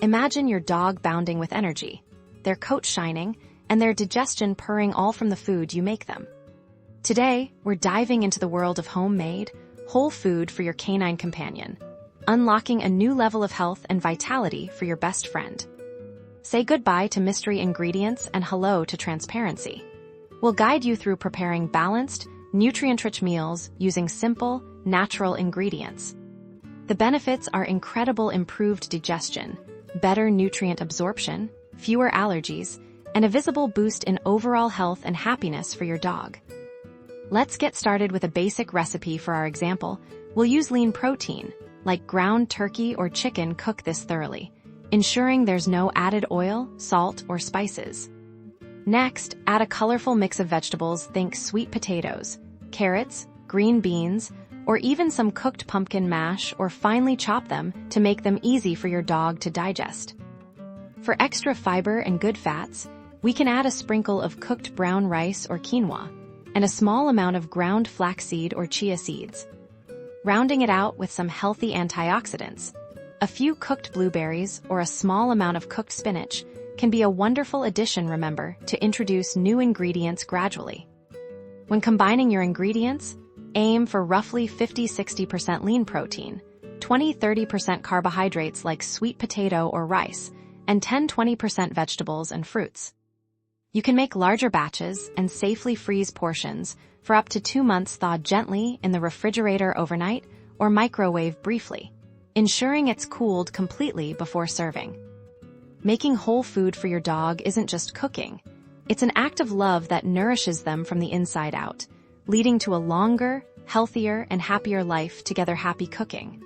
Imagine your dog bounding with energy, their coat shining, and their digestion purring all from the food you make them. Today, we're diving into the world of homemade, whole food for your canine companion, unlocking a new level of health and vitality for your best friend. Say goodbye to mystery ingredients and hello to transparency. We'll guide you through preparing balanced, nutrient-rich meals using simple, natural ingredients. The benefits are incredible improved digestion, better nutrient absorption, fewer allergies, and a visible boost in overall health and happiness for your dog. Let's get started with a basic recipe for our example. We'll use lean protein, like ground turkey or chicken. Cook this thoroughly, ensuring there's no added oil, salt, or spices. Next, add a colorful mix of vegetables. Think sweet potatoes, carrots, green beans, or even some cooked pumpkin mash, or finely chop them to make them easy for your dog to digest. For extra fiber and good fats, we can add a sprinkle of cooked brown rice or quinoa, and a small amount of ground flaxseed or chia seeds. Rounding it out with some healthy antioxidants, a few cooked blueberries or a small amount of cooked spinach can be a wonderful addition. Remember to introduce new ingredients gradually. When combining your ingredients, aim for roughly 50-60% lean protein, 20-30% carbohydrates like sweet potato or rice, and 10-20% vegetables and fruits. You can make larger batches and safely freeze portions for up to 2 months. Thaw gently in the refrigerator overnight or microwave briefly, ensuring it's cooled completely before serving. Making whole food for your dog isn't just cooking. It's an act of love that nourishes them from the inside out, leading to a longer, healthier, and happier life together. Happy cooking!